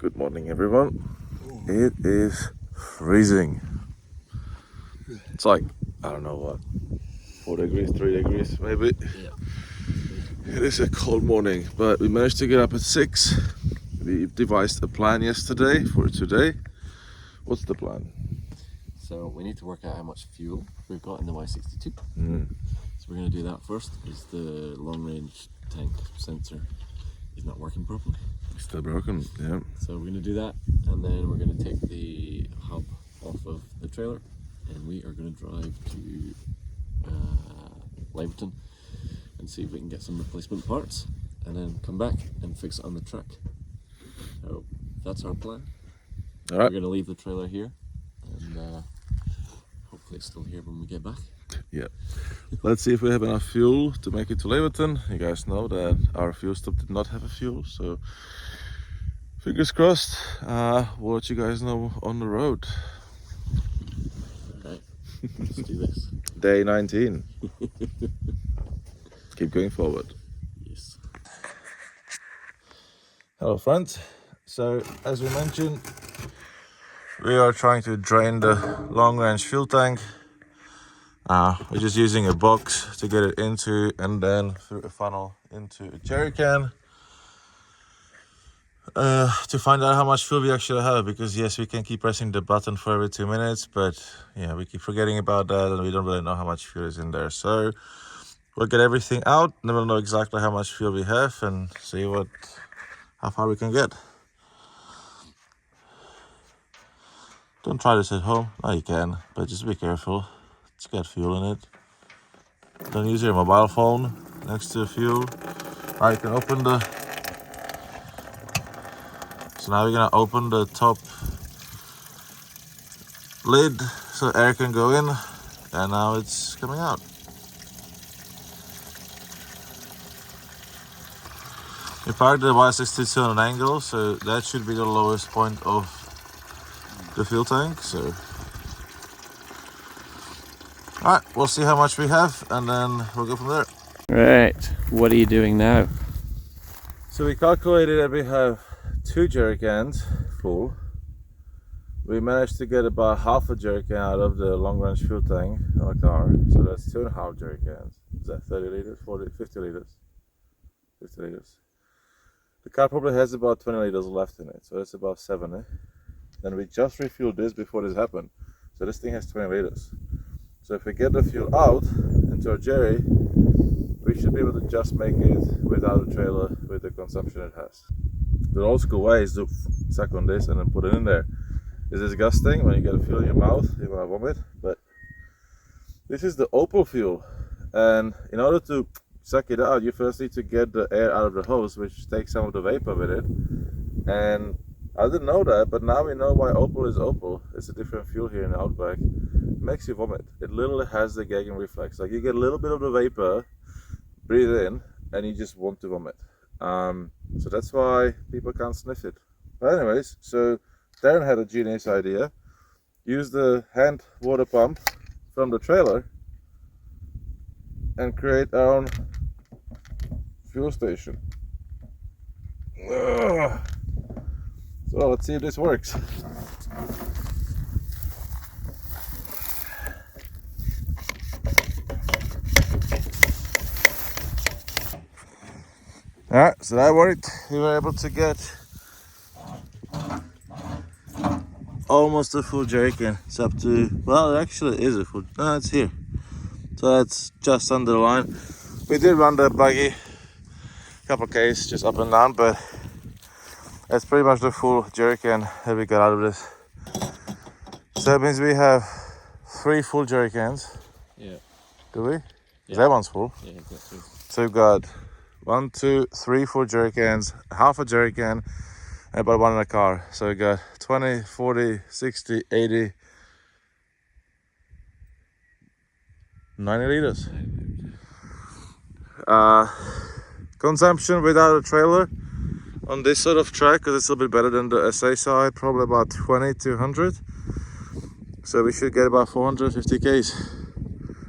Good morning, everyone. It is freezing. It's like, I don't know what, 4 degrees, 3 degrees maybe. Yeah. It is a cold morning, but we managed to get up at 6. We devised a plan yesterday for today. What's the plan? So we need to work out how much fuel we've got in the Y62. So we're going to do that first, because the long range tank sensor is not working properly. It's still broken, yeah. So we're going to do that, and then we're going to take the hub off of the trailer, and we are going to drive to Laverton and see if we can get some replacement parts, and then come back and fix it on the truck. So that's our plan. All right. We're going to leave the trailer here, and hopefully it's still here when we get back. Yeah. Let's see if we have enough fuel to make it to Laverton. You guys know that our fuel stop did not have a fuel, so fingers crossed. We'll let you guys know on the road. Alright, let's do this. Day 19. Keep going forward. Yes. Hello friends. So as we mentioned, we are trying to drain the long range fuel tank. We're just using a box to get it into, and then through a funnel into a jerry can to find out how much fuel we actually have, because yes, we can keep pressing the button for every 2 minutes, but yeah, we keep forgetting about that and we don't really know how much fuel is in there. So we'll get everything out, then we'll know exactly how much fuel we have and see how far we can get. Don't try this at home. No, you can, but just be careful. It's got fuel in it. Don't use your mobile phone next to the fuel. Alright, you can open the... So now we're gonna open the top lid so air can go in, and now it's coming out. We parked the Y62 on an angle, so that should be the lowest point of the fuel tank. So alright, we'll see how much we have and then we'll go from there. Right, what are you doing now? So we calculated that we have 2 jerry cans full. We managed to get about half a jerry can out of the long range fuel tank on a car. So that's 2.5 jerry cans. Is that 30 liters, 40, 50 liters? 50 liters. The car probably has about 20 liters left in it, so that's about 70. Then we just refueled this before this happened. So this thing has 20 liters. So if we get the fuel out into our jerry, we should be able to just make it without a trailer with the consumption it has. The old school way is to suck on this and then put it in there. It's disgusting when you get a fuel in your mouth, you want to vomit, but this is the Opel fuel. And in order to suck it out, you first need to get the air out of the hose, which takes some of the vapor with it. And I didn't know that, but now we know why Opel is Opel. It's a different fuel here in the Outback. It makes you vomit. It literally has the gagging reflex. Like, you get a little bit of the vapor, breathe in, and you just want to vomit. So that's why people can't sniff it. But anyways, so Darren had a genius idea. Use the hand water pump from the trailer and create our own fuel station. Ugh. So let's see if this works. Alright, so that worked. We were able to get almost a full jerry can. It's up to, well, it actually is a full, no, it's here. So that's just under the line. We did run the buggy a couple of Ks just up and down, but that's pretty much the full jerry can that we got out of this. So that means we have 3 full jerry cans. Yeah. Do we? Yeah. That one's full. Yeah, exactly. So we've got 1, 2, 3 full jerry cans, half a jerry can, and about 1 in the car. So we got 20, 40, 60, 80, 90 liters. Consumption without a trailer on this sort of track, because it's a little bit better than the SA side, probably about 20 to 100. So we should get about 450 Ks.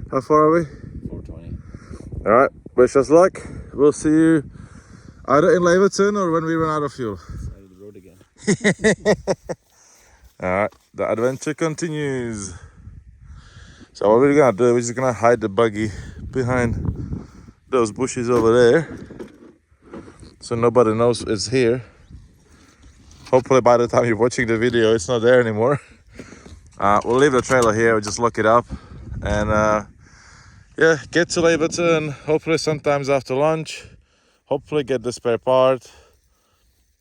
How far are we? 420. Alright, wish us luck. We'll see you either in Laverton or when we run out of fuel. Side of the road again. Alright, the adventure continues. So what we're gonna do, we're just gonna hide the buggy behind those bushes over there, so nobody knows it's here. Hopefully by the time you're watching the video, it's not there anymore. We'll leave the trailer here, we'll just lock it up, and yeah, get to Laverton, hopefully sometimes after lunch. Hopefully get the spare part,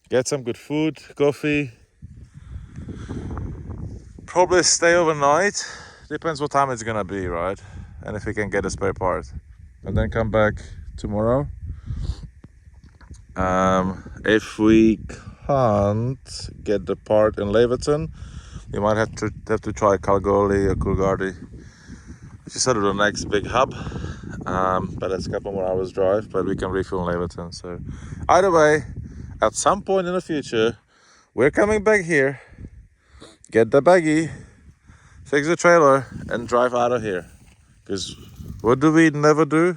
get some good food, coffee. Probably stay overnight, depends what time it's gonna be, right? And if we can get a spare part. And then come back tomorrow. If we can't get the part in Laverton, we might have to try Kalgoorlie or Coolgardie, which is sort of the next big hub. But it's a couple more hours drive, but we can refuel in Laverton. So either way, at some point in the future, we're coming back here, get the buggy, fix the trailer, and drive out of here. Because what do we never do?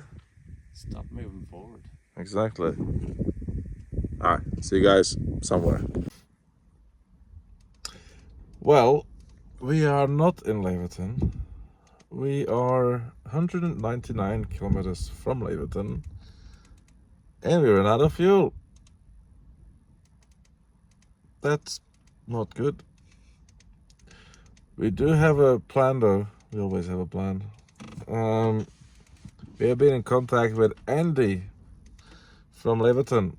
Stop moving forward. Exactly. Alright, see you guys somewhere. Well, we are not in Laverton. We are 199 kilometers from Laverton, and we ran out of fuel. That's not good. We do have a plan though. We always have a plan. We have been in contact with Andy from Laverton.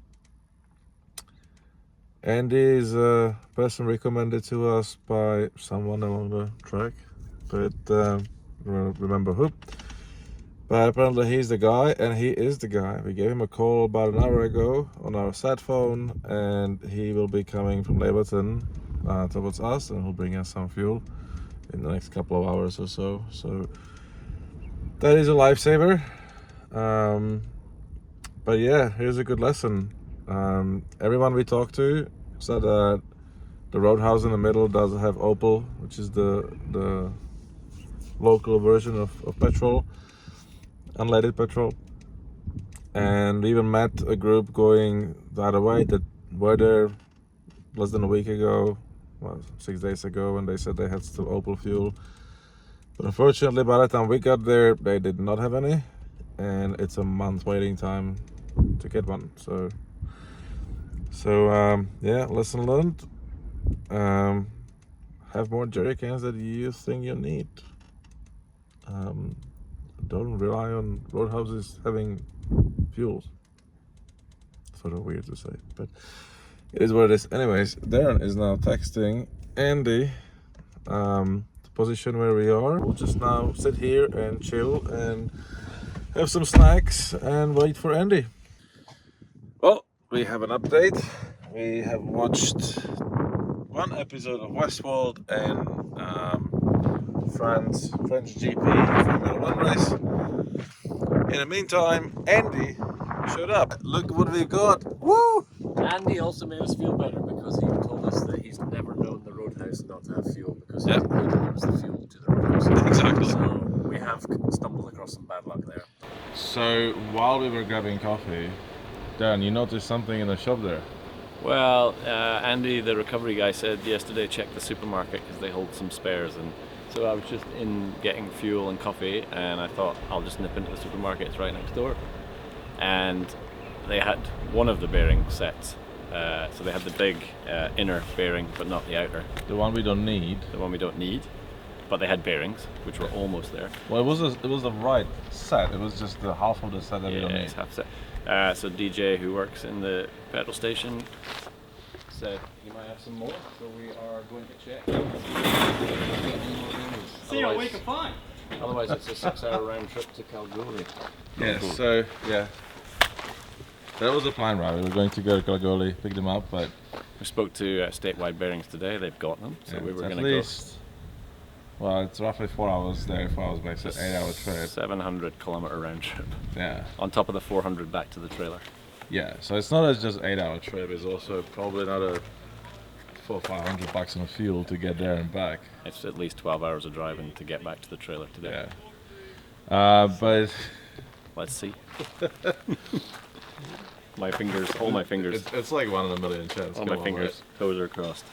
Andy is a person recommended to us by someone along the track, but remember who. But apparently he's the guy, and he is the guy. We gave him a call about an hour ago on our sat phone, and he will be coming from Laverton towards us, and he'll bring us some fuel in the next couple of hours or so. So that is a lifesaver. But yeah, here's a good lesson. Everyone we talked to said that the Roadhouse in the middle does have Opal, which is the local version of petrol, unleaded petrol. And we even met a group going the other way that were there less than a week ago, well, 6 days ago, and they said they had still Opal fuel. But unfortunately, by the time we got there, they did not have any, and it's a month waiting time to get one. So yeah, lesson learned. Have more jerry cans that you think you need. Don't rely on roadhouses having fuels. Sort of weird to say, but it is what it is. Anyways, Darren is now texting Andy the position where we are. We'll just now sit here and chill and have some snacks and wait for Andy. Well, we have an update. We have watched one episode of Westworld and French GP Formula 1 race. In the meantime, Andy showed up. Look what we got. Woo! Andy also made us feel better because he told us that he's never known the Roadhouse not to have fuel because he delivers the fuel to the Roadhouse. Exactly. So we have stumbled across some bad luck there. So while we were grabbing coffee, Darren, you noticed something in the shop there. Well, Andy, the recovery guy, said yesterday check the supermarket because they hold some spares, and so I was just in getting fuel and coffee, and I thought I'll just nip into the supermarket, it's right next door. And they had one of the bearing sets, so they had the big inner bearing but not the outer. The one we don't need. The one we don't need, but they had bearings which were almost there. Well, it was the right set. It was just the half of the set that we don't need. It's half set. So DJ, who works in the petrol station, said he might have some more, so we are going to check. See you we can find. Otherwise it's a 6-hour round trip to Kalgoorlie. Yeah, so yeah. That was the plan, right? We were going to go to Kalgoorlie, pick them up, but we spoke to Statewide Bearings today, they've got them, so we were going to go. Well, it's roughly 4 hours there, 4 hours back, so 8-hour trip. 700 kilometer round trip. Yeah. On top of the 400 back to the trailer. Yeah, so it's not as just 8-hour trip, it's also probably another $400 or $500 on fuel to get there and back. It's at least 12 hours of driving to get back to the trailer today. Yeah. But let's see. My fingers, all my fingers. It's like 1 in a million chance. All my fingers, toes are crossed.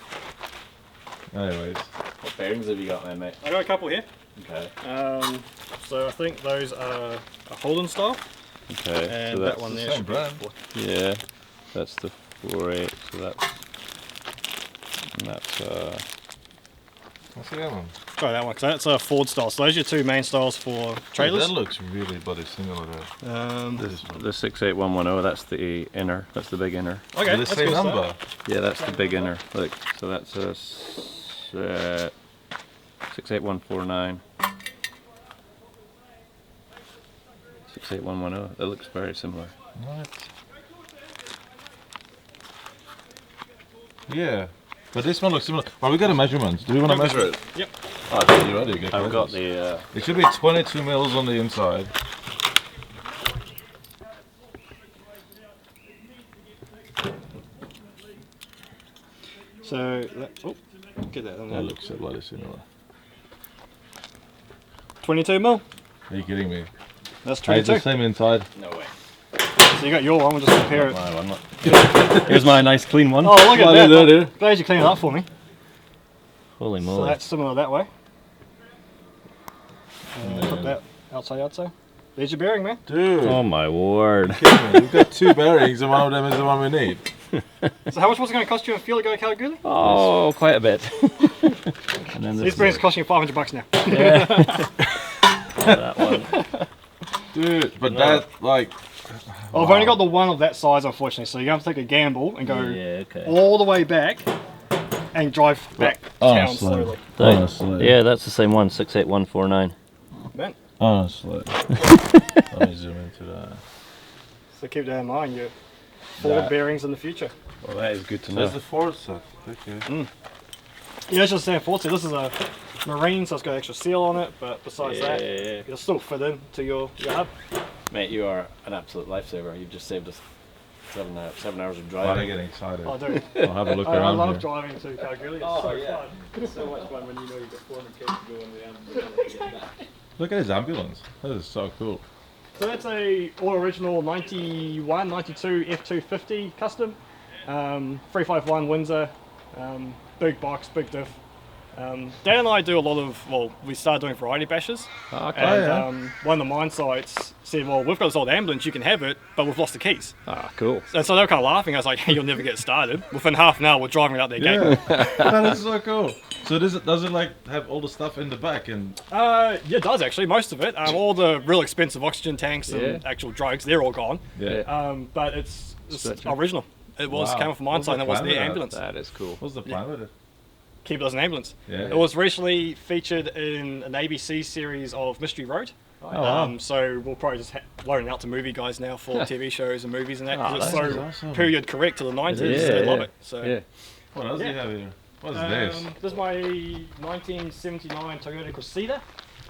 Anyways. What bearings have you got there, mate? I got a couple here. Okay. So I think those are a Holden style. Okay. And so that one there should be Yeah, that's the 4.8. So that's What's the other one? Try that one, because that's a Ford style. So those are your two main styles for trailers. That looks really bloody similar to this one. the 68110. That's the inner. That's the big inner. Okay, The that's same good number. stuff. Yeah, that's the big inner. Look, so that's a 68149. 68110. That looks very similar. What? Yeah. But this one looks similar. Well, we got a measurement. Do we want to measure it? Yep. Oh, okay, you ready? I've got the. It should be 22 mils on the inside. So, oh, get that on there. That looks so bloody similar. 22 mil. Are you kidding me? That's Hey, it's 22. the same inside. No way. So you got your one, we'll just compare it. My one. Look. Here's my nice clean one. Oh, look at Bloody that. there. Glad you cleaned it up for me. Holy So moly. that's similar that way. Put that outside. There's your bearing, man. Dude. Oh my word. We've got 2 bearings and one of them is the one we need. So how much was it going to cost you in fuel to go to Kalgoorlie? Oh, quite a bit. And then These bearings costing you $500 now. Yeah. That one. Dude, but that, like... Oh, I've only got the one of that size, unfortunately, so you have to take a gamble and go Yeah, okay. all the way back and drive back town Honestly. slowly. Honestly. Yeah, that's the same one, 68149. Man, Honestly. Let me zoom into that. so keep that in mind, your forward bearings in the future. Well, that is good to know. There's the Ford stuff. Okay. Yeah, it's just saying Ford, so this is a marine, so it's got extra seal on it, but besides that, Yeah. it'll still fit in to your hub. Mate, you are an absolute lifesaver. You've just saved us 7 hours of Why are driving. you getting excited? Oh, dude. I'll have a look I around love here. driving to Kalgoorlie, it's so fun. It's so much fun when you know you've got 400 k's to go on the Look at his ambulance. That is so cool. So that's a all original 91, 92 F250 custom, 351 Windsor, big box, big diff. Dan and I do a lot of, well, we started doing variety bashes, Okay. and one of the mine sites said, well, we've got this old ambulance, you can have it, but we've lost the keys. Ah, cool. And so they were kind of laughing. I was like, hey, you'll never get started. Within half an hour, we're driving out their gate. Yeah. That is so cool. So does it like have all the stuff in the back and... Yeah, it does actually, most of it. All the real expensive oxygen tanks and Yeah. actual drugs, they're all gone. Yeah. But it's Stretcher. original. It was Wow. came off a mine What's site the and it was plan their with that? ambulance. That is cool. What's the plan with it? Keep it as an ambulance. Yeah. It was recently featured in an ABC series of Mystery Road. Oh, wow. So we'll probably just loan it out to movie guys now for TV shows and movies and that, because it's that is so awesome. period correct to the 90s. is, They yeah, love yeah. it. So Yeah. What else do you Yeah. have here? What is this? This is my 1979 Toyota Cressida.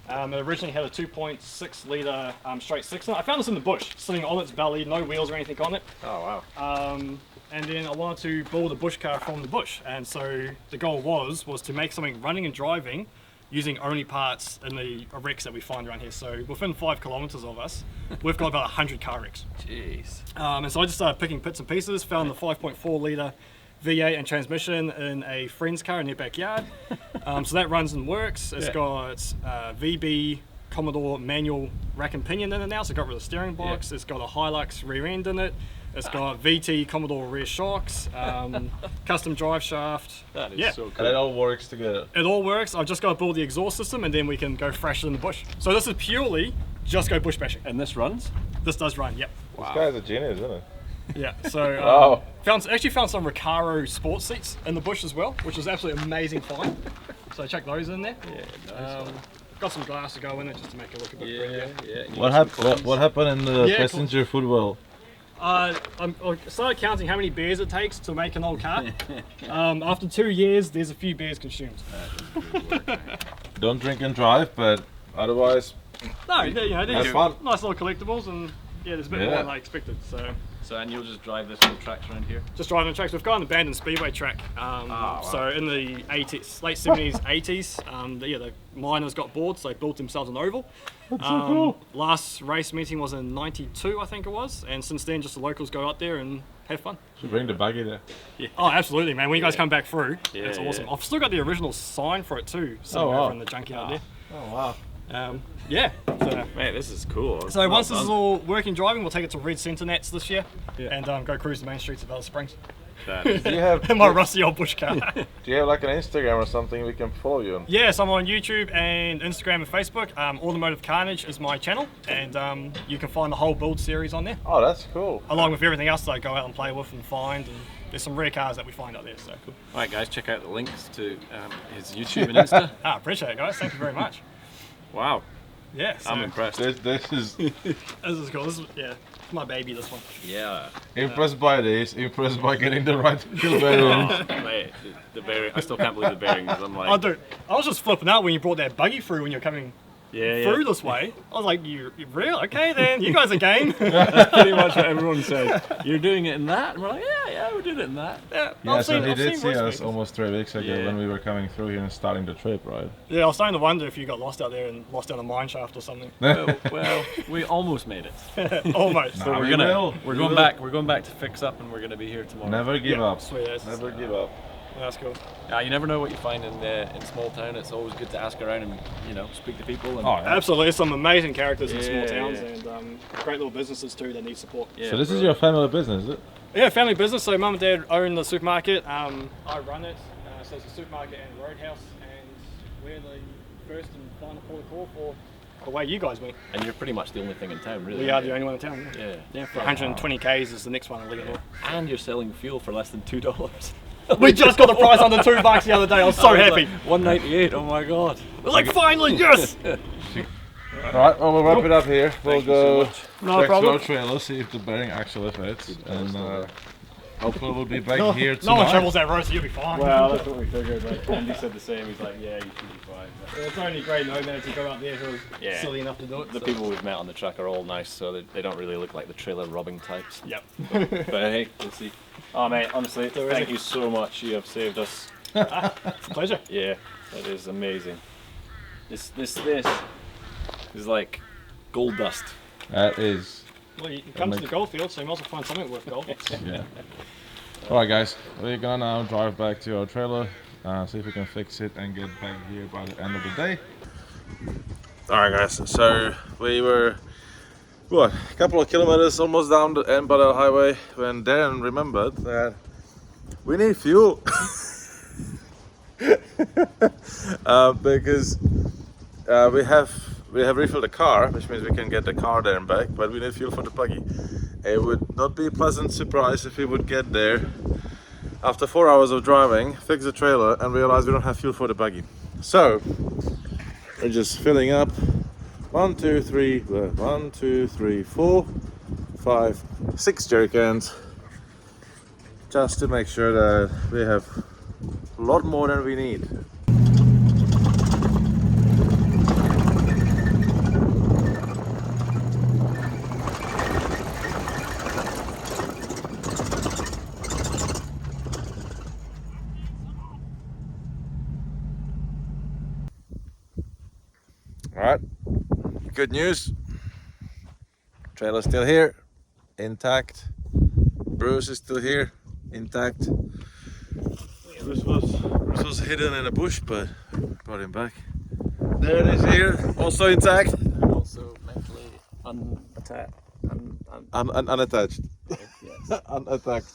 It originally had a 2.6 litre straight six. I found this in the bush, sitting on its belly, no wheels or anything on it. Oh, wow. And then I wanted to build a bush car from the bush, and so the goal was to make something running and driving using only parts in the wrecks that we find around here. So within 5 kilometres of us, we've got about 100 car wrecks. Jeez. And so I just started picking bits and pieces, found the 5.4 litre V8 and transmission in a friend's car in their backyard. So that runs and works. It's got VB Commodore manual rack and pinion in it now, so it got rid of the steering box. It's got a Hilux rear end in it. It's got VT Commodore rear shocks, custom drive shaft. That is Yeah. so And cool. it all works together. It all works. I've just got to build the exhaust system and then we can go thrash it in the bush. So this is purely just go bush bashing. And this runs? This does run, yep. This guy's a genius, isn't it? Yeah, so Wow. actually found some Recaro sports seats in the bush as well, which was absolutely amazing find. So check those in there. Yeah, Got some glass to go in it just to make it look a bit prettier. yeah. What happened in the Yeah, passenger footwell? I started counting how many beers it takes to make an old car. After 2 years, there's a few beers consumed. Don't drink and drive, but otherwise, No, you know, have these fun. nice little collectibles, and yeah, there's a bit more than I expected. So So, and you'll just drive this whole tracks around here? Just driving the tracks. We've got an abandoned speedway track. wow. So in the 80s, late 70s, 80s, the miners got bored, so they built themselves an oval. That's so cool. Last race meeting was in '92, I think it was, and since then, just the locals go out there and have fun. Should bring the buggy there. Yeah. Oh, absolutely, man. When you guys come back through, Yeah, it's awesome. yeah. I've still got the original sign for it too, somewhere over in the junkyard there. Oh wow. Yeah. So, Mate, this is cool. so once this is all working driving, we'll take it to Red Centre Nats this year Yeah. and go cruise the main streets of Alice Springs. That is, Do you have In my rusty old bush car. Do you have like an Instagram or something we can follow you on? Yes, I'm on YouTube and Instagram and Facebook. Automotive Carnage is my channel, and you can find the whole build series on there, Oh, that's cool. along with everything else that I go out and play with and find. And there's some rare cars that we find out there, so cool. Alright guys, check out the links to his YouTube and Insta. Appreciate it, guys. Thank you very much. Wow, Yeah, so I'm impressed. This is this is cool. This is, it's my baby, this one. Yeah. impressed by this. Impressed by getting the right wheel bearings. Mate, the bearing, I still can't believe the bearings. I'm like, Oh, dude, I was just flipping out when you brought that buggy through when you're coming through yeah. this way. I was like, you real? Okay, then. You guys are game. That's pretty much what everyone says. You're doing it in that? And we're like, yeah, we're doing it in that. Yeah, Yeah, so he I've did seen see worse us vehicles. almost 3 weeks ago Yeah. when we were coming through here and starting the trip, right? Yeah, I was starting to wonder if you got lost out there and lost down a mine shaft or something. Well, we almost made it. Almost. Nah. So we will. we're We going will. back. We're going back to fix up, and we're gonna be here tomorrow. Never give Yeah, up. sweet as. Never give up. That's cool. You never know what you find in small town. It's always good to ask around and speak to people. And, Oh, yeah. Absolutely, there's some amazing characters in small Yeah, towns yeah. and great little businesses too that need support. yeah, So this is bro. your family business, is it? Yeah, family business. So mum and dad own the supermarket. I run it. So it's a supermarket and roadhouse, and we're the first and final port of call for the way you guys went. And you're pretty much the only thing in town, really. We are aren't the you? only one in town. Yeah. Yeah, for 120 Ks is the next one in Legal. And you're selling fuel for less than $2. We just got the price under $2 the other day. I was so happy. Like, $1.98. Oh my god. I was like, finally, yes! Alright, well, we'll wrap it up here. We'll Thank you so go much. No check problem. our trailer, see if the bearing actually fits, and hopefully we'll be back No, here no one tonight. travels that road, so you'll be fine. Well, that's what we figured. Like, Andy said the same. He's like, yeah, you should be fine. It's only great nomads who go out there who are Yeah. silly enough to do it. The so. people we've met on the track are all nice, so they don't really look like the trailer robbing types. Yep. But hey, we'll see. Oh mate, honestly, So is thank it? you so much. You have saved us. It's a pleasure. Yeah, that is amazing. This is like gold dust. That is, Well, you come to the gold field, so you might as well find something worth gold. yeah. Alright guys, we're gonna now drive back to our trailer, see if we can fix it and get back here by the end of the day. Alright guys, so we were, what, a couple of kilometers almost down the Anne Beadell Highway when Darren remembered that we need fuel. Because we have refilled the car, which means we can get the car there and back, but we need fuel for the buggy. It would not be a pleasant surprise if we would get there after 4 hours of driving, fix the trailer, and realize we don't have fuel for the buggy. So we're just filling up 1, 2, 3, 4, 5, 6 jerry cans, just to make sure that we have a lot more than we need. Alright, good news. Trailer's still here, intact. Bruce is still here, intact. Bruce was hidden in a bush, but brought him back. There it is here, also intact. Also mentally unattached. Unattached. Yes. Unattacked.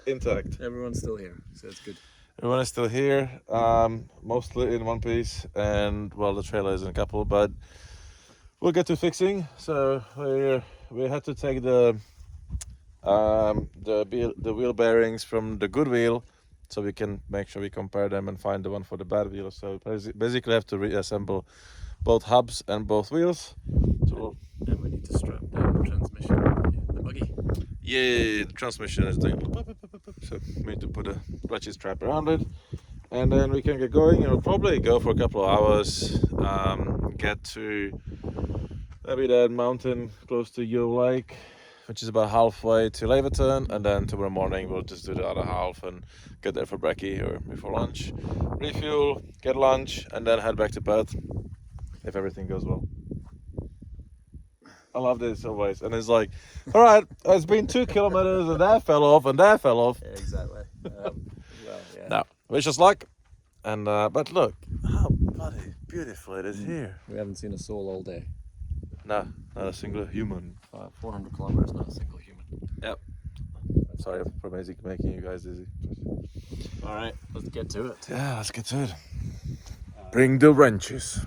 Intact. Everyone's still here, so it's good. Everyone is still here, mostly in one piece, and well, the trailer is in a couple, but we'll get to fixing. So we had to take the wheel bearings from the good wheel, so we can make sure we compare them and find the one for the bad wheel. So basically, have to reassemble both hubs and both wheels. So And we need to strap down the transmission, the buggy. yeah, the transmission is doing. So we need to put a ratchet strap around it, and then we can get going. It'll probably go for a couple of hours. Get to maybe that mountain close to Yo Lake which is about halfway to Laverton, and then tomorrow morning we'll just do the other half and get there for brekkie or before lunch, refuel, get lunch, and then head back to Perth if everything goes well. I love this always, and it's like, all right, it's been 2 kilometers and that fell off and that fell off. Yeah, exactly. Well, yeah. No, wish us luck. And but look how bloody beautiful it is here. We haven't seen a soul all day. No, not a single human. 400 kilometers, not a single human. Yep. Sorry for making you guys dizzy. All right, let's get to it. Yeah, let's get to it. Bring the wrenches.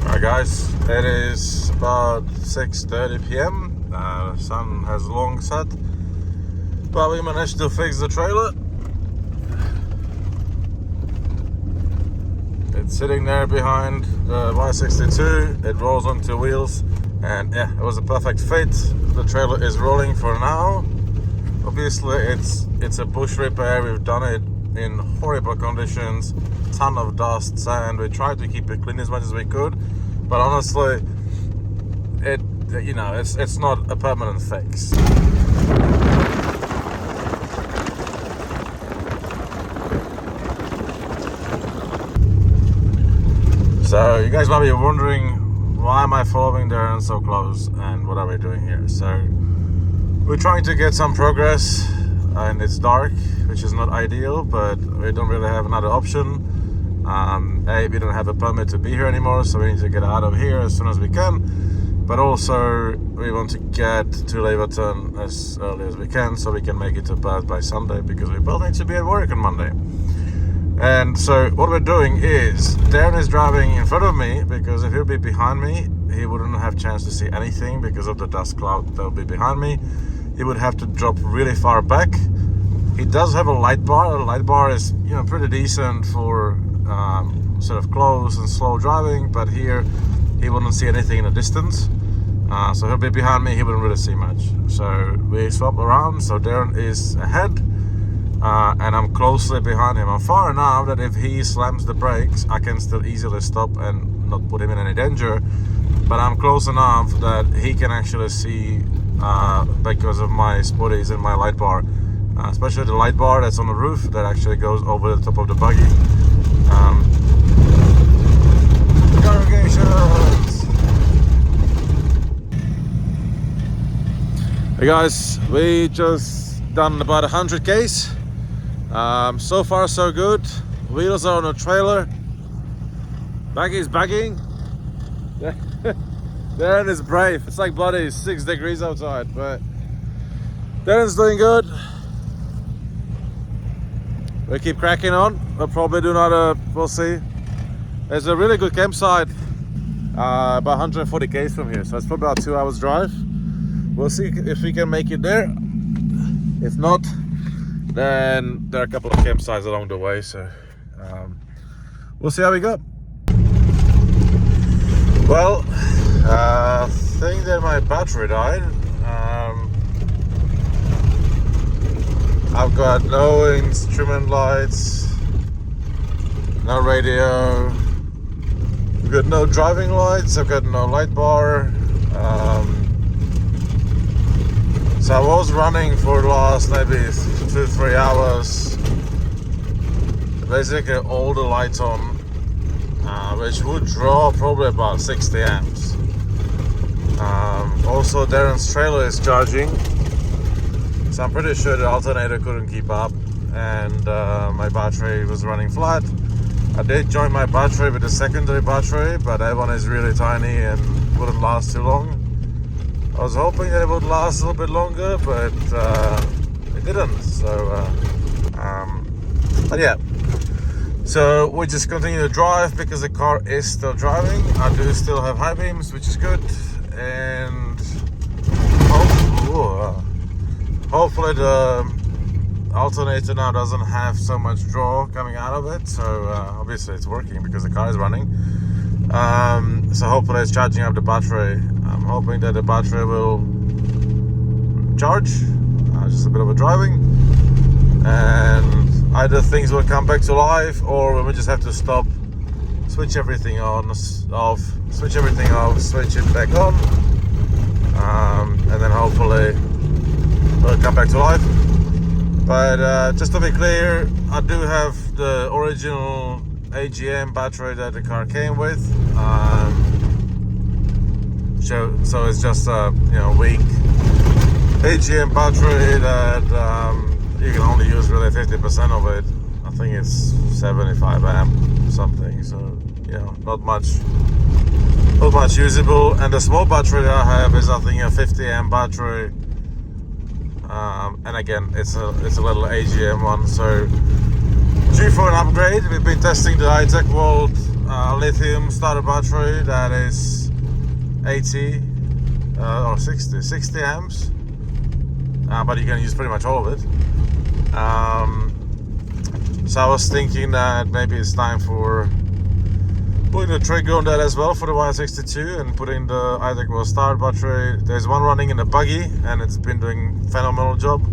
Alright guys, it is about 6:30 p.m. The sun has long set, but we managed to fix the trailer. It's sitting there behind the Y62. It rolls on 2 wheels, and yeah, it was a perfect fit. The trailer is rolling for now. Obviously, it's a bush repair. We've done it in horrible conditions, ton of dust, sand. We tried to keep it clean as much as we could, but honestly, it's not a permanent fix. So you guys might be wondering, why am I following Darren so close and what are we doing here? So we're trying to get some progress, and it's dark, which is not ideal, but we don't really have another option. We don't have a permit to be here anymore, so we need to get out of here as soon as we can. But also we want to get to Laverton as early as we can so we can make it to Perth by Sunday, because we both need to be at work on Monday. And so what we're doing is, Darren is driving in front of me, because if he'll be behind me, he wouldn't have a chance to see anything because of the dust cloud that will be behind me. He would have to drop really far back. He does have a light bar. The light bar is, pretty decent for sort of close and slow driving, but here he wouldn't see anything in the distance. So he'll be behind me, he wouldn't really see much. So we swap around, so Darren is ahead. And I'm closely behind him. I'm far enough that if he slams the brakes, I can still easily stop and not put him in any danger. But I'm close enough that he can actually see because of my spotties and my light bar. Especially the light bar that's on the roof that actually goes over the top of the buggy. Corrugations! Hey guys, we just done about 100 Ks. So far so good. Wheels are on a trailer. Baggy's bagging. Darren is brave. It's like bloody 6 degrees outside, but Darren's doing good. We keep cracking on. We'll probably do another, we'll see. There's a really good campsite about 140 Ks from here, so it's probably about 2 hours drive. We'll see if we can make it there. If not, then there are a couple of campsites along the way, so we'll see how we go. Well, I think that my battery died. I've got no instrument lights, no radio, I've got no driving lights, I've got no light bar. So I was running for the last maybe 2-3 hours, basically all the lights on, which would draw probably about 60 amps. Also Darren's trailer is charging, so I'm pretty sure the alternator couldn't keep up, and my battery was running flat. I did join my battery with a secondary battery, but that one is really tiny and wouldn't last too long. I was hoping that it would last a little bit longer, but it didn't. So, but yeah. So we just continue to drive because the car is still driving. I do still have high beams, which is good, and hopefully the alternator now doesn't have so much draw coming out of it. So obviously it's working because the car is running. So hopefully it's charging up the battery. I'm hoping that the battery will charge, just a bit of a driving, and either things will come back to life, or we just have to stop, switch everything on, off, switch everything off, switch it back on, and then hopefully it'll come back to life. But just to be clear, I do have the original AGM battery that the car came with. So it's just a weak AGM battery that you can only use really 50% of it. I think it's 75 amp something, so not much usable. And the small battery that I have is I think a 50 amp battery, and again it's a little AGM one, so due for an upgrade. We've been testing the high-tech world lithium starter battery that is 80 or 60 amps, but you can use pretty much all of it. So I was thinking that maybe it's time for putting the trigger on that as well for the Y62 and putting the high-tech world starter battery. There's one running in the buggy and it's been doing a phenomenal job.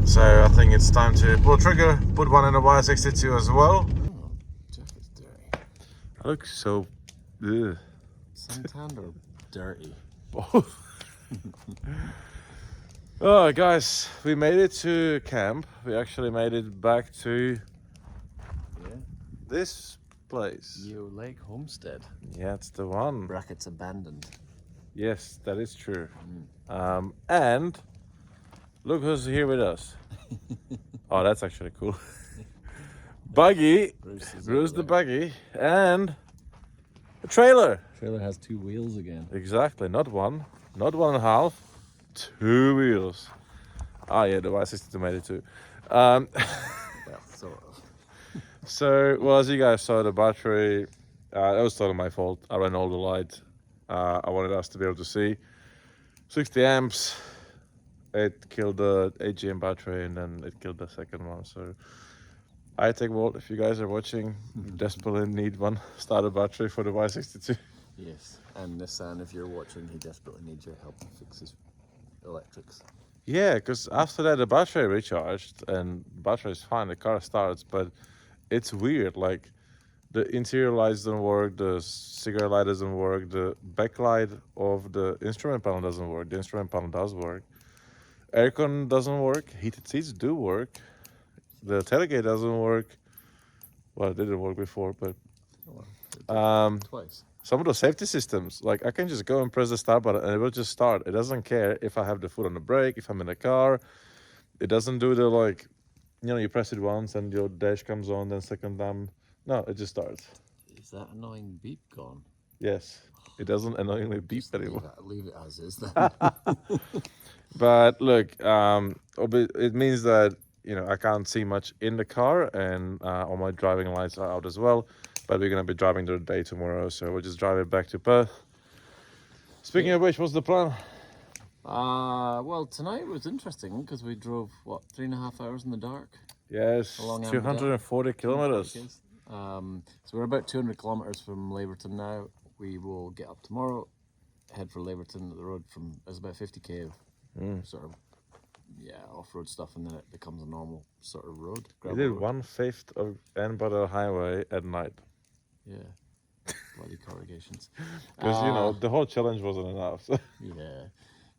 So I think it's time to pull a trigger, put one in the Y62 as well. Oh, jacket's dirty. I look so... Ugh. Santander dirty. Oh guys, we made it to camp. We actually made it back to this place. Yeo Lake Homestead. Yeah, it's the one. Brackets abandoned. Yes, that is true. And look who's here with us. Oh, that's actually cool. Buggy, Bruce the buggy, and a trailer. Trailer has 2 wheels again. Exactly, not one, not 1.5, 2 wheels. Ah, yeah, the Y62 made it too. Well, sort of. So, well, as you guys saw, the battery, it was totally my fault. I ran all the light. I wanted us to be able to see. 60 amps. It killed the AGM battery and then it killed the second one. So, high-tech world, if you guys are watching, desperately need one starter battery for the Y62. Yes, and Nissan, if you're watching, he desperately needs your help to fix his electrics. Yeah, because after that the battery recharged and the battery is fine, the car starts, but it's weird, like the interior lights don't work, the cigarette light doesn't work, the backlight of the instrument panel doesn't work, the instrument panel does work, aircon doesn't work, heated seats do work, the tailgate doesn't work, well it didn't work before, but Twice. some of the safety systems, like I can just go and press the start button and it will just start. It doesn't care if I have the foot on the brake, if I'm in the car. It doesn't do the like, you press it once and your dash comes on, then second time. No, it just starts. Is that annoying beep gone? Yes, it doesn't annoyingly beep anymore. Leave it as is then. But look, it means that, I can't see much in the car and all my driving lights are out as well. But we're going to be driving the day tomorrow, so we'll just drive it back to Perth. Speaking of which, what's the plan? Well, tonight was interesting because we drove, 3.5 hours in the dark? Yes, Along Anne 240 kilometers. So we're about 200 kilometers from Laverton now. We will get up tomorrow, head for Laverton. The road is about 50k of sort of, off-road stuff, and then it becomes a normal sort of road. We did 1/5 of Anne Beadell Highway at night. Yeah, bloody corrugations. Because, the whole challenge wasn't enough. So. Yeah.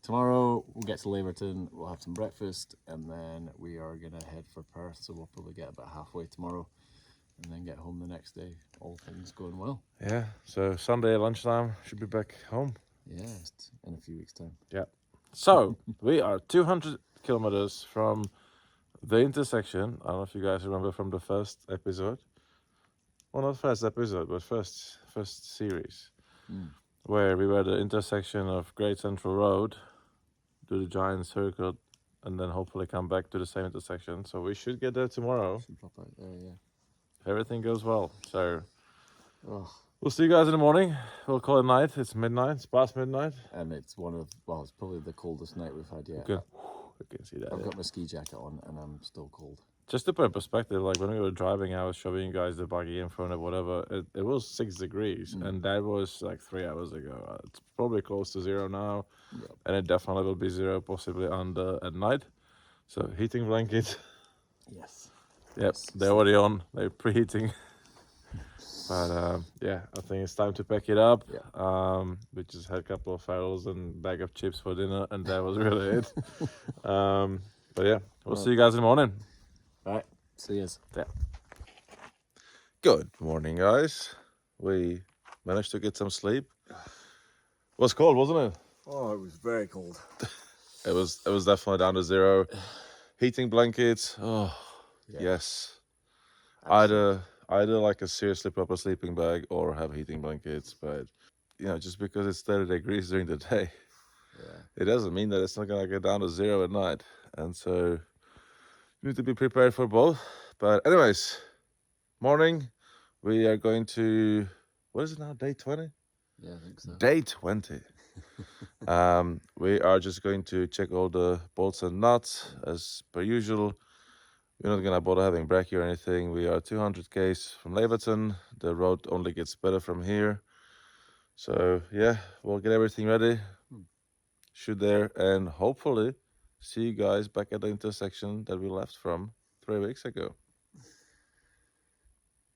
Tomorrow we'll get to Laverton, we'll have some breakfast, and then we are going to head for Perth, so we'll probably get about halfway tomorrow and then get home the next day, all things going well. Yeah, so Sunday lunchtime, should be back home. Yeah, in a few weeks' time. Yeah. So, we are 200 kilometers from the intersection. I don't know if you guys remember from the first episode. Well, not first episode, but first series. Where we were at the intersection of Great Central Road, do the giant circle, and then hopefully come back to the same intersection. So we should get there tomorrow. Should drop out there, yeah. If everything goes well. So Oh. we'll see you guys in the morning. We'll call it night. It's midnight. It's past midnight. And it's it's probably the coldest night we've had yet. You can see that. I've got my ski jacket on and I'm still cold. Just to put in perspective, like when we were driving, I was showing you guys the buggy in front of whatever. It was 6 degrees, and that was like 3 hours ago. It's probably close to 0 now, and it definitely will be 0, possibly under at night. So heating blanket. Yes. Yep, they're already on. They're preheating. But yeah, I think it's time to pack it up. Yeah. We just had a couple of farrels and bag of chips for dinner, and that was really it. But yeah, we'll see you guys in the morning. Right. See you. Yeah. Good morning, guys. We managed to get some sleep. It was cold, wasn't it? Oh, it was very cold. It was definitely down to zero. Heating blankets. Oh, Yeah. yes. Absolutely. Either like a seriously proper sleeping bag or have heating blankets. But you know, just because it's 30 degrees during the day, it doesn't mean that it's not gonna get down to zero at night. And so you need to be prepared for both. But anyways, morning. We are going to, what is it now? Day 20? Yeah, I think so. Day 20. We are just going to check all the bolts and nuts as per usual. We're not gonna bother having brekkie or anything. We are 200 k's from Leverton. The road only gets better from here. So yeah, we'll get everything ready, shoot there, and hopefully see you guys back at the intersection that we left from 3 weeks ago.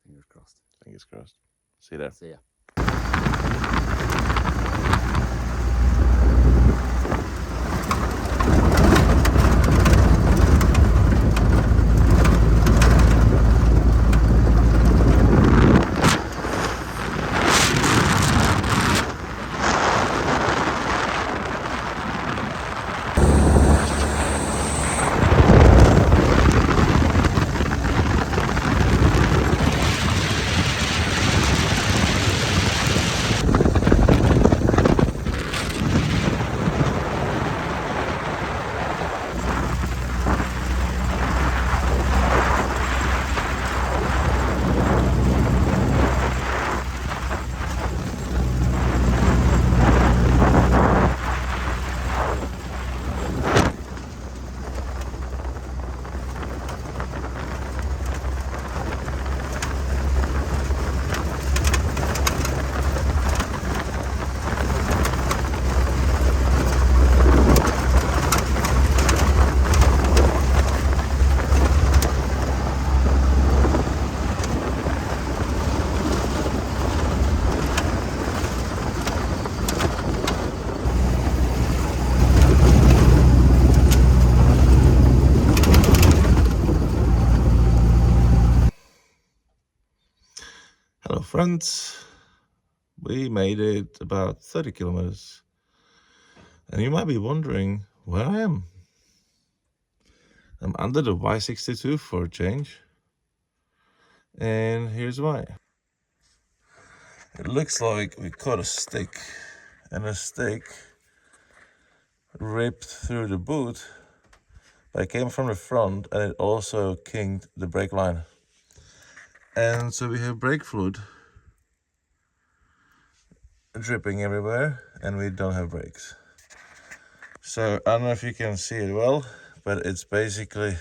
Fingers crossed. Fingers crossed. See you there. See ya. Hello friends, we made it about 30 kilometers, and you might be wondering where I am. I'm under the Y62 for a change, and here's why. It looks like we caught a stick, and a stick ripped through the boot, but it came from the front, and it also kinked the brake line. And so we have brake fluid dripping everywhere, and we don't have brakes. So I don't know if you can see it well, but it's basically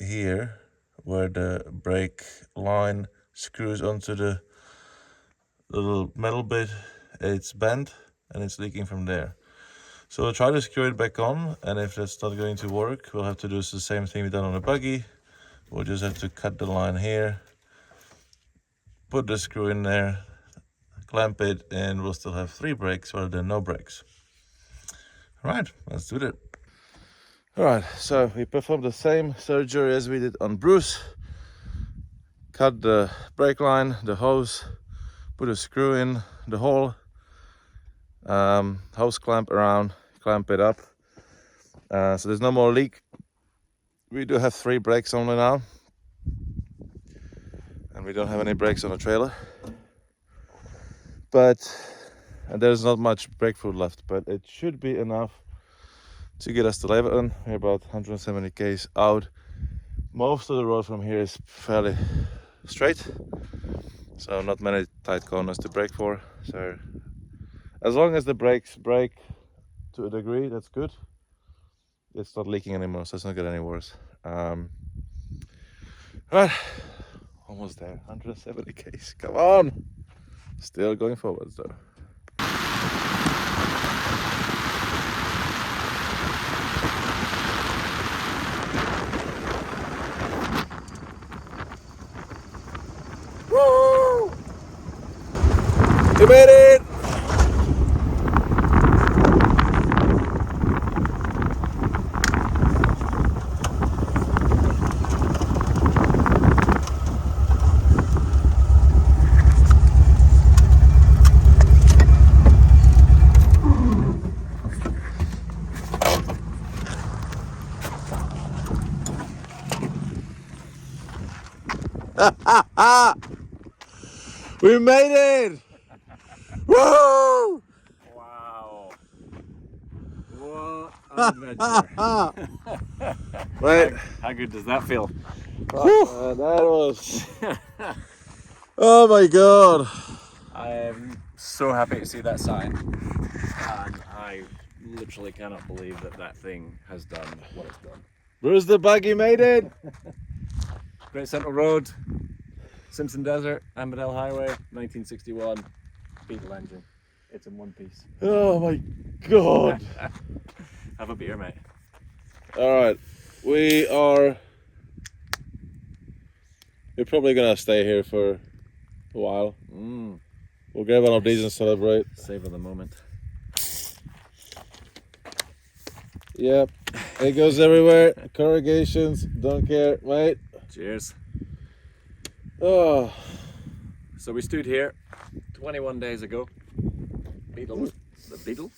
here where the brake line screws onto the little metal bit. It's bent and it's leaking from there. So we'll try to screw it back on, and if that's not going to work, we'll have to do the same thing we done on the buggy. We'll just have to cut the line here, put the screw in there, clamp it, and we'll still have 3 brakes rather than no brakes. All right, let's do that. All right, so we performed the same surgery as we did on Bruce. Cut the brake line, the hose, put a screw in the hole, hose clamp around, clamp it up. So there's no more leak. We do have 3 brakes only now, and we don't have any brakes on the trailer. But there's not much brake fluid left, but it should be enough to get us to Leverton. We're about 170 k's out. Most of the road from here is fairly straight, so not many tight corners to brake for. So as long as the brakes brake to a degree, that's good. It's not leaking anymore, so it's not getting any worse. Right, almost there, 170 k's, come on! Still going forwards though. We made it! Woo! Wow. What an adventure. Wait. How good does that feel? That was... Oh my god. I am so happy to see that sign. And I literally cannot believe that that thing has done what it's done. Where's the buggy made it? Great Central Road, Simpson Desert, Anne Beadell Highway, 1961, Beadell engine. It's in one piece. Oh my god. Have a beer, mate. Alright, we're probably gonna stay here for a while. We'll grab one of these and celebrate. Savor the moment. Yep, it goes everywhere. Corrugations, don't care, mate. Cheers. Oh, So we stood here 21 days ago. Beadell, the Beadell.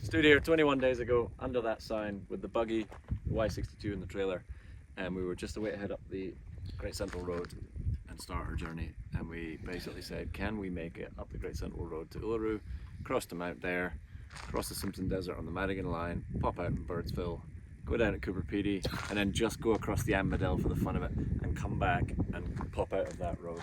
Stood here 21 days ago under that sign with the buggy, the Y62 in the trailer, and we were just a way to head up the Great Central Road and start our journey. And we basically said, can we make it up the Great Central Road to Uluru, cross to Mount Dare, cross the Simpson Desert on the Madigan line, pop out in Birdsville, go down at Cooper Pedy, and then just go across the Anne Beadell for the fun of it, and come back and pop out of that road.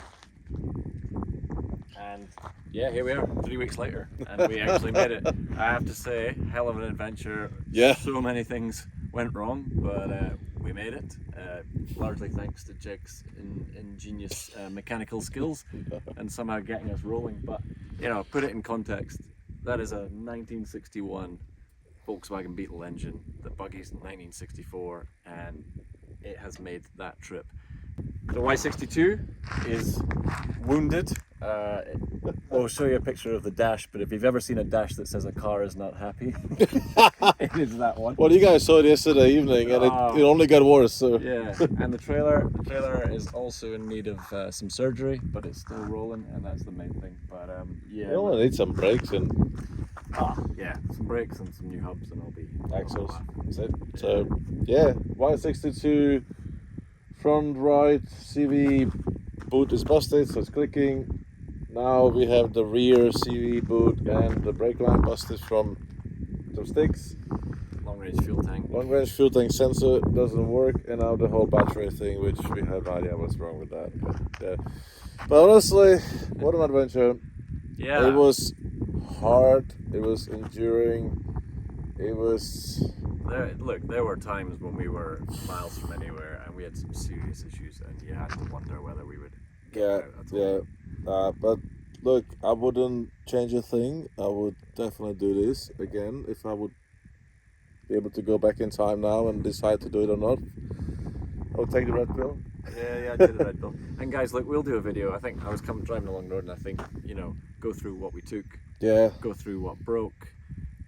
And yeah, here we are 3 weeks later, and we actually made it. I have to say, hell of an adventure. Yeah. So many things went wrong, but we made it. Largely thanks to Jake's ingenious mechanical skills and somehow getting us rolling. But you know, put it in context. That is a 1961 Volkswagen Beetle engine. The buggy's 1964, and it has made that trip. The Y62 is wounded. I'll show you a picture of the dash, but if you've ever seen a dash that says a car is not happy, it is that one. well, you guys saw it yesterday evening, and it only got worse. So Yeah, and the trailer is also in need of some surgery, but it's still rolling, and that's the main thing. But yeah, you only need some brakes and yeah, some brakes and some new hubs, and I'll be axles. That's it. So yeah, Y62 front right CV boot is busted, so it's clicking. Now we have the rear CV boot and the brake line busted from some sticks. long range fuel tank. Long range fuel tank sensor doesn't work, and now the whole battery thing, which we have no idea what's wrong with that. But, yeah. But honestly, what an adventure. Yeah, It was hard, it was enduring, it was... There were times when we were miles from anywhere, and we had some serious issues, and you had to wonder whether we would get Yeah, out at all. yeah. But look, I wouldn't change a thing. I would definitely do this again if I would be able to go back in time now and decide to do it or not. I would take the red pill. Yeah, I did the red pill. And guys, look, we'll do a video. I think I was driving along the road, and I think, you know, go through what we took, Yeah, go through what broke,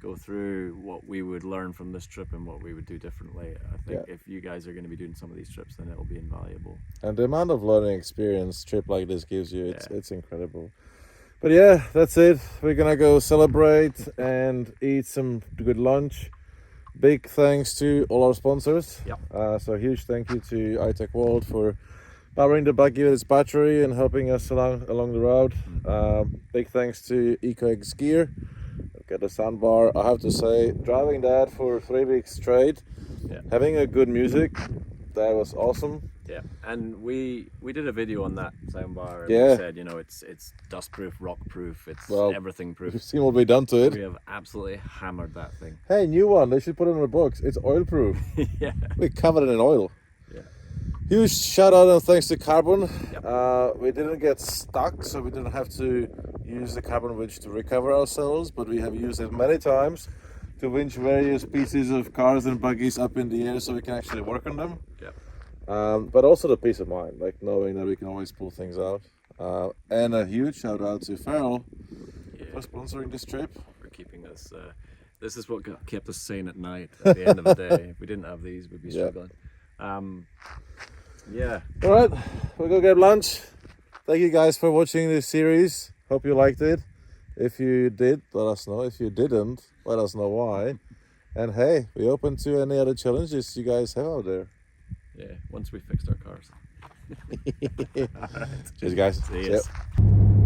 go through what we would learn from this trip and what we would do differently. I think if you guys are going to be doing some of these trips, then it'll be invaluable. and the amount of learning experience trip like this gives you, it's incredible. But yeah, that's it. We're gonna go celebrate and eat some good lunch. Big thanks to all our sponsors. Yep. So huge thank you to iTech World for powering the buggy with its battery and helping us along the road. Big thanks to EcoX Gear. Look at the soundbar. I have to say, driving that for 3 weeks straight, having a good music, that was awesome. Yeah, and we did a video on that soundbar. And Yeah. we said, you know, it's dust-proof, rock-proof, it's everything-proof. You've seen what we've done to We it. have absolutely hammered that thing. Hey, new one. They should put it in the box. It's oil-proof. Yeah. We covered it in oil. Yeah. Huge shout out and thanks to Carbon. Yep. We didn't get stuck, so we didn't have to use the carbon winch to recover ourselves, but we have used it many times to winch various pieces of cars and buggies up in the air so we can actually work on them. Yep. But also the peace of mind, like knowing that we can always pull things out. And a huge shout out to Farrell for sponsoring this trip. For keeping us. This is what kept us sane at night. At the end of the day, if we didn't have these, we'd be struggling. Yeah. All right, we'll go get lunch. Thank you guys for watching this series. Hope you liked it. If you did, let us know. If you didn't, let us know why. And hey, we're open to any other challenges you guys have out there. Yeah. Once we fixed our cars. Cheers, guys. See See ya. ya.